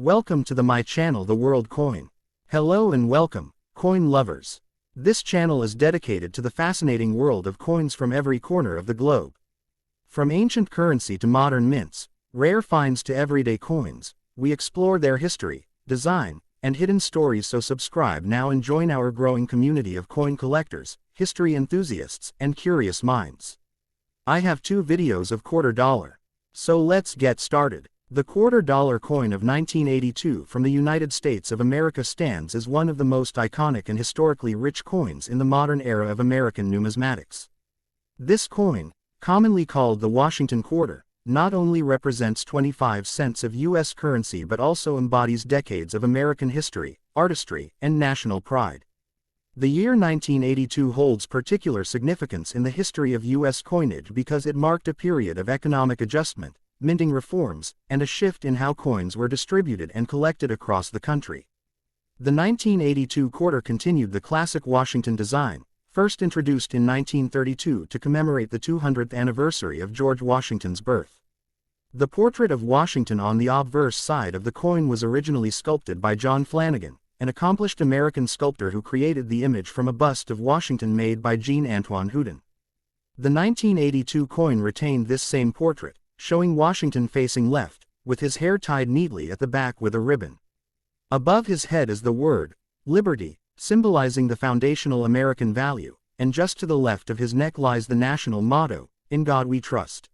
Welcome to my channel, The World Coin. Hello and welcome, coin lovers. This channel is dedicated to the fascinating world of coins from every corner of the globe. From ancient currency to modern mints, rare finds to everyday coins, we explore their history, design, and hidden stories. So subscribe now and join our growing community of coin collectors, history enthusiasts, and curious minds. I have 2 videos of quarter dollar. So let's get started. The quarter dollar coin of 1982 from the United States of America stands as one of the most iconic and historically rich coins in the modern era of American numismatics. This coin, commonly called the Washington quarter, not only represents 25 cents of U.S. currency but also embodies decades of American history, artistry, and national pride. The year 1982 holds particular significance in the history of U.S. coinage because it marked a period of economic adjustment, minting reforms, and a shift in how coins were distributed and collected across the country. The 1982 quarter continued the classic Washington design, first introduced in 1932 to commemorate the 200th anniversary of George Washington's birth. The portrait of Washington on the obverse side of the coin was originally sculpted by John Flanagan, an accomplished American sculptor who created the image from a bust of Washington made by Jean-Antoine Houdin. The 1982 coin retained this same portrait, showing Washington facing left, with his hair tied neatly at the back with a ribbon. Above his head is the word, Liberty, symbolizing the foundational American value, and just to the left of his neck lies the national motto, In God We Trust.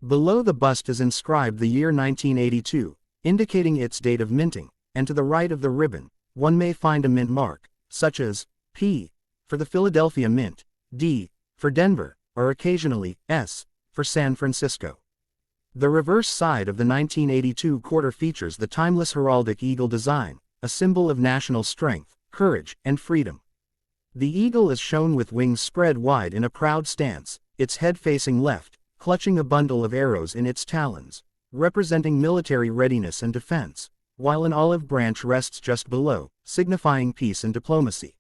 Below the bust is inscribed the year 1982, indicating its date of minting, and to the right of the ribbon, one may find a mint mark, such as P for the Philadelphia Mint, D for Denver, or occasionally S for San Francisco. The reverse side of the 1982 quarter features the timeless heraldic eagle design, a symbol of national strength, courage, and freedom. The eagle is shown with wings spread wide in a proud stance, its head facing left, clutching a bundle of arrows in its talons, representing military readiness and defense, while an olive branch rests just below, signifying peace and diplomacy.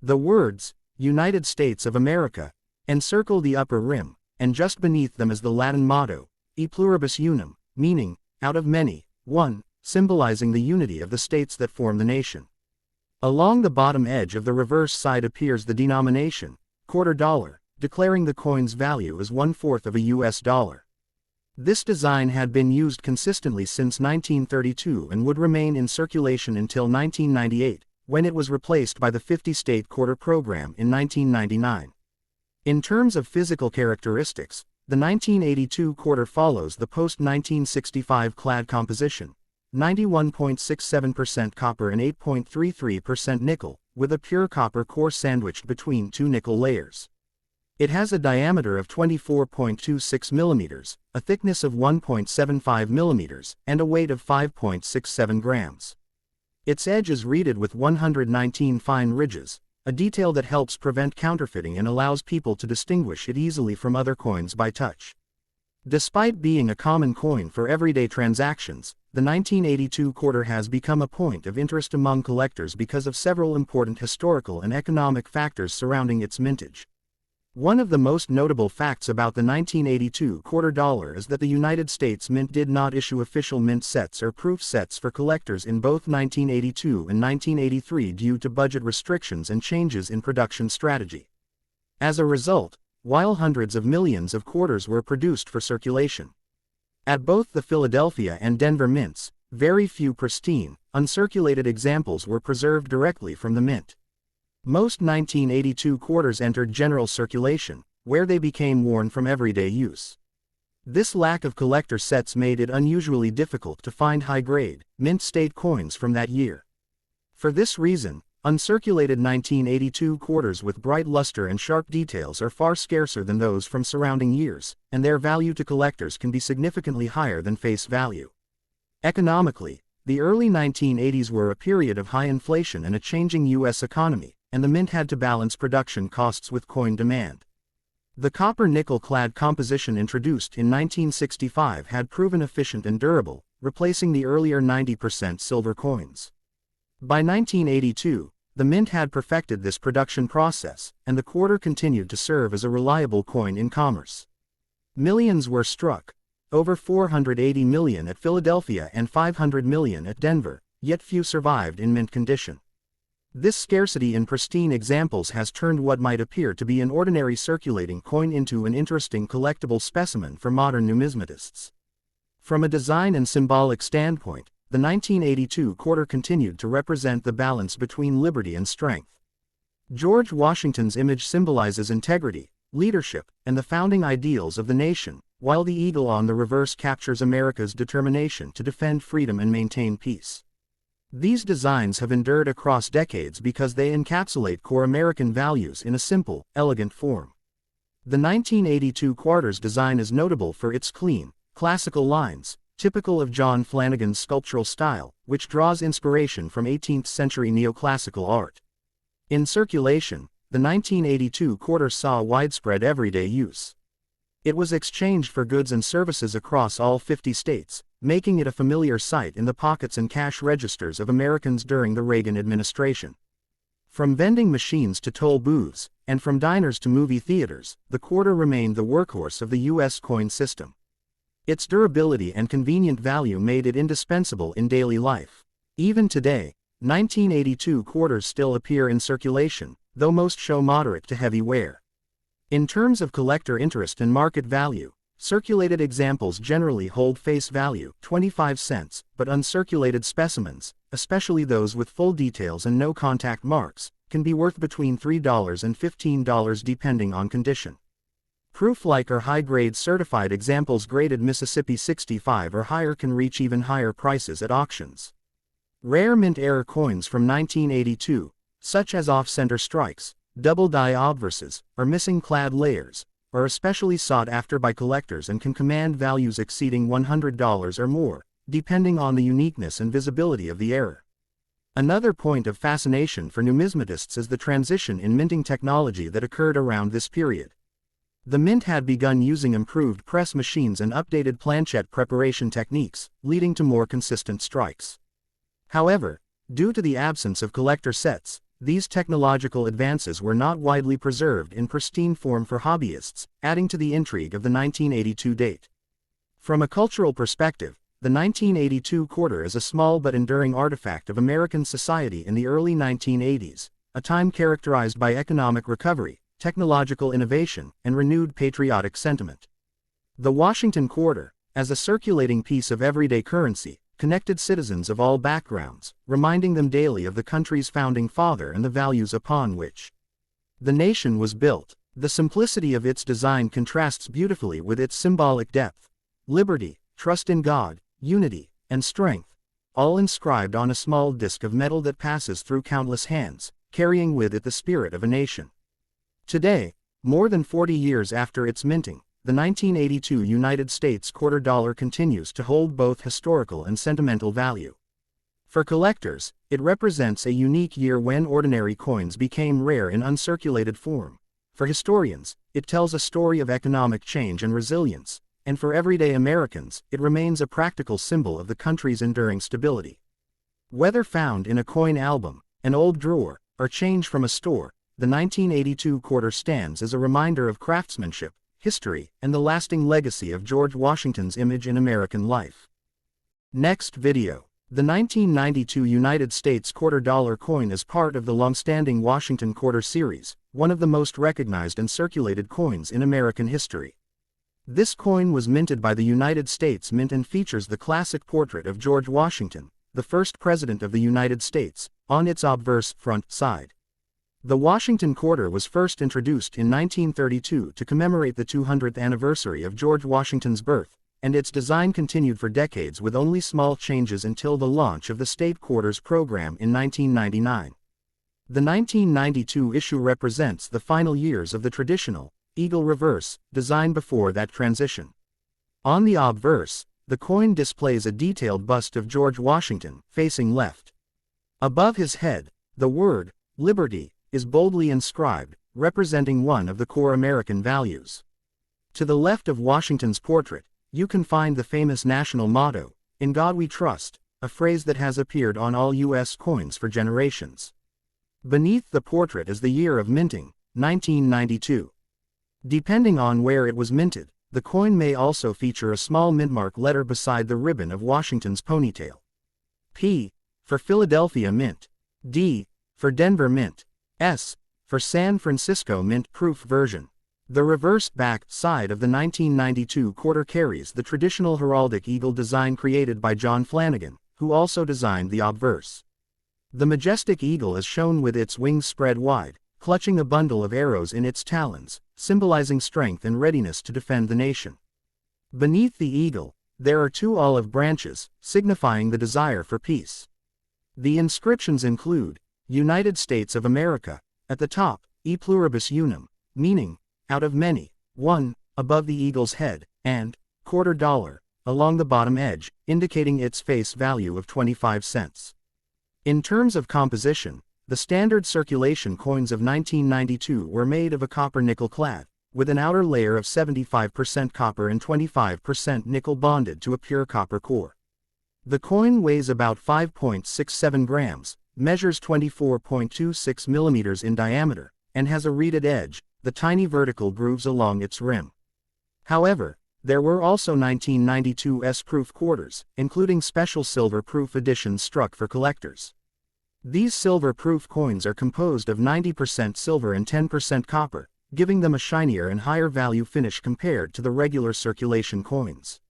The words, United States of America, encircle the upper rim, and just beneath them is the Latin motto, E pluribus unum, meaning, out of many, one, symbolizing the unity of the states that form the nation. Along the bottom edge of the reverse side appears the denomination, quarter dollar, declaring the coin's value as 1/4 of a U.S. dollar. This design had been used consistently since 1932 and would remain in circulation until 1998, when it was replaced by the 50-state quarter program in 1999. In terms of physical characteristics, the 1982 quarter follows the post-1965 clad composition, 91.67% copper and 8.33% nickel, with a pure copper core sandwiched between 2 nickel layers. It has a diameter of 24.26 mm, a thickness of 1.75 mm, and a weight of 5.67 grams. Its edge is reeded with 119 fine ridges, a detail that helps prevent counterfeiting and allows people to distinguish it easily from other coins by touch. Despite being a common coin for everyday transactions, the 1982 quarter has become a point of interest among collectors because of several important historical and economic factors surrounding its mintage. One of the most notable facts about the 1982 quarter dollar is that the United States Mint did not issue official mint sets or proof sets for collectors in both 1982 and 1983 due to budget restrictions and changes in production strategy. As a result, while hundreds of millions of quarters were produced for circulation at both the Philadelphia and Denver mints, very few pristine, uncirculated examples were preserved directly from the mint. Most 1982 quarters entered general circulation, where they became worn from everyday use. This lack of collector sets made it unusually difficult to find high-grade, mint-state coins from that year. For this reason, uncirculated 1982 quarters with bright luster and sharp details are far scarcer than those from surrounding years, and their value to collectors can be significantly higher than face value. Economically, the early 1980s were a period of high inflation and a changing U.S. economy, and the mint had to balance production costs with coin demand. The copper-nickel clad composition introduced in 1965 had proven efficient and durable, replacing the earlier 90% silver coins. By 1982, the mint had perfected this production process, and the quarter continued to serve as a reliable coin in commerce. Millions were struck, over 480 million at Philadelphia and 500 million at Denver, yet few survived in mint condition. This scarcity in pristine examples has turned what might appear to be an ordinary circulating coin into an interesting collectible specimen for modern numismatists. From a design and symbolic standpoint, the 1982 quarter continued to represent the balance between liberty and strength. George Washington's image symbolizes integrity, leadership, and the founding ideals of the nation, while the eagle on the reverse captures America's determination to defend freedom and maintain peace. These designs have endured across decades because they encapsulate core American values in a simple, elegant form. The 1982 quarter's design is notable for its clean, classical lines, typical of John Flanagan's sculptural style, which draws inspiration from 18th-century neoclassical art. In circulation, the 1982 quarter saw widespread everyday use. It was exchanged for goods and services across all 50 states, making it a familiar sight in the pockets and cash registers of Americans during the Reagan administration. From vending machines to toll booths, and from diners to movie theaters, the quarter remained the workhorse of the U.S. coin system. Its durability and convenient value made it indispensable in daily life. Even today, 1982 quarters still appear in circulation, though most show moderate to heavy wear. In terms of collector interest and market value, circulated examples generally hold face value, 25 cents, but uncirculated specimens, especially those with full details and no contact marks, can be worth between $3 and $15 depending on condition. Proof-like or high-grade certified examples graded Mississippi 65 or higher can reach even higher prices at auctions. Rare mint error coins from 1982, such as off-center strikes, double-die obverses, or missing clad layers, are especially sought after by collectors and can command values exceeding $100 or more, depending on the uniqueness and visibility of the error. Another point of fascination for numismatists is the transition in minting technology that occurred around this period. The mint had begun using improved press machines and updated planchette preparation techniques, leading to more consistent strikes. However, due to the absence of collector sets, these technological advances were not widely preserved in pristine form for hobbyists, adding to the intrigue of the 1982 date. From a cultural perspective, the 1982 quarter is a small but enduring artifact of American society in the early 1980s, a time characterized by economic recovery, technological innovation, and renewed patriotic sentiment. The Washington quarter, as a circulating piece of everyday currency, connected citizens of all backgrounds, reminding them daily of the country's founding father and the values upon which the nation was built. The simplicity of its design contrasts beautifully with its symbolic depth: liberty, trust in God, unity, and strength, all inscribed on a small disc of metal that passes through countless hands, carrying with it the spirit of a nation. Today, more than 40 years after its minting, the 1982 United States quarter dollar continues to hold both historical and sentimental value. For collectors, it represents a unique year when ordinary coins became rare in uncirculated form. For historians, it tells a story of economic change and resilience, and for everyday Americans, it remains a practical symbol of the country's enduring stability. Whether found in a coin album, an old drawer, or change from a store, the 1982 quarter stands as a reminder of craftsmanship, history, and the lasting legacy of George Washington's image in American life. Next video. The 1992 United States quarter dollar coin is part of the long-standing Washington quarter series, one of the most recognized and circulated coins in American history. This coin was minted by the United States Mint and features the classic portrait of George Washington, the first president of the United States, on its obverse front side. The Washington quarter was first introduced in 1932 to commemorate the 200th anniversary of George Washington's birth, and its design continued for decades with only small changes until the launch of the state quarters program in 1999. The 1992 issue represents the final years of the traditional eagle reverse design before that transition. On the obverse, the coin displays a detailed bust of George Washington, facing left. Above his head, the word liberty is boldly inscribed, representing one of the core American values. To the left of Washington's portrait, you can find the famous national motto, "In God We Trust," a phrase that has appeared on all U.S. coins for generations. Beneath the portrait is the year of minting, 1992. Depending on where it was minted, The coin may also feature a small mintmark letter beside the ribbon of Washington's ponytail. P for Philadelphia Mint. D for Denver Mint. S for San Francisco Mint proof version. The reversed back side of the 1992 quarter carries the traditional heraldic eagle design created by John Flanagan, who also designed the obverse. The majestic eagle is shown with its wings spread wide, clutching a bundle of arrows in its talons, symbolizing strength and readiness to defend the nation. Beneath the eagle, there are two olive branches, signifying the desire for peace. The inscriptions include, United States of America, at the top, E pluribus unum, meaning, out of many, one, above the eagle's head, and, $quarter, along the bottom edge, indicating its face value of 25 cents. In terms of composition, the standard circulation coins of 1992 were made of a copper nickel clad, with an outer layer of 75% copper and 25% nickel bonded to a pure copper core. The coin weighs about 5.67 grams, measures 24.26 millimeters in diameter, and has a reeded edge, the tiny vertical grooves along its rim. However, there were also 1992 S-proof quarters, including special silver-proof editions struck for collectors. These silver-proof coins are composed of 90% silver and 10% copper, giving them a shinier and higher value finish compared to the regular circulation coins.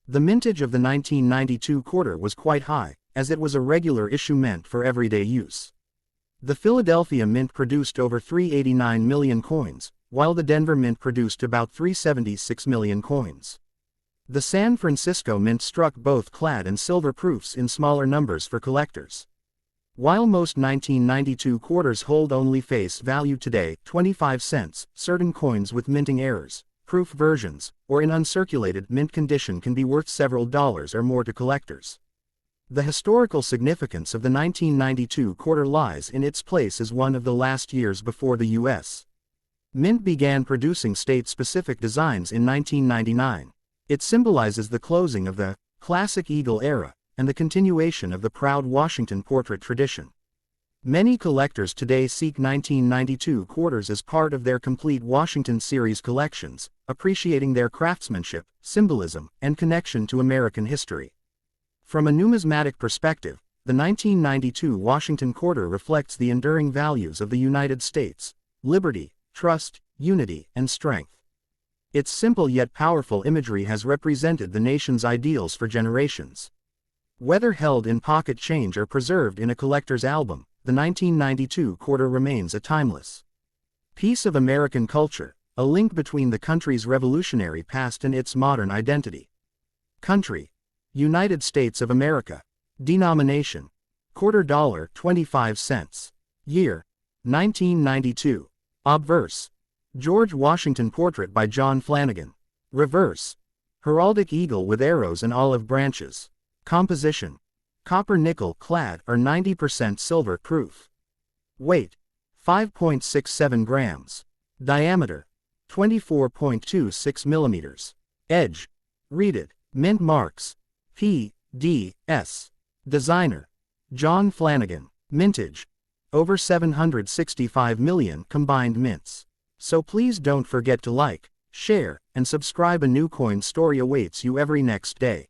The mintage of the 1992 quarter was quite high, as it was a regular issue meant for everyday use. The Philadelphia Mint produced over 389 million coins, while the Denver Mint produced about 376 million coins. The San Francisco Mint struck both clad and silver proofs in smaller numbers for collectors. While most 1992 quarters hold only face value today, 25 cents, certain coins with minting errors, proof versions, or in uncirculated mint condition can be worth several dollars or more to collectors. The historical significance of the 1992 quarter lies in its place as one of the last years before the U.S. Mint began producing state-specific designs in 1999. It symbolizes the closing of the classic eagle era, and the continuation of the proud Washington portrait tradition. Many collectors today seek 1992 quarters as part of their complete Washington series collections, appreciating their craftsmanship, symbolism, and connection to American history. From a numismatic perspective, the 1992 Washington quarter reflects the enduring values of the United States: liberty, trust, unity, and strength. Its simple yet powerful imagery has represented the nation's ideals for generations. Whether held in pocket change or preserved in a collector's album, the 1992 quarter remains a timeless piece of American culture, a link between the country's revolutionary past and its modern identity. Country: United States of America. Denomination: $quarter, 25 cents. Year: 1992. Obverse: George Washington portrait by John Flanagan. Reverse: heraldic eagle with arrows and olive branches. Composition: copper nickel clad or 90% silver proof. Weight: 5.67 grams. Diameter: 24.26 millimeters. Edge: reeded. Mint marks: P, D, S. Designer: John Flanagan. Mintage: over 765 million combined mints. So please don't forget to like, share, and subscribe. A new coin story awaits you every next day.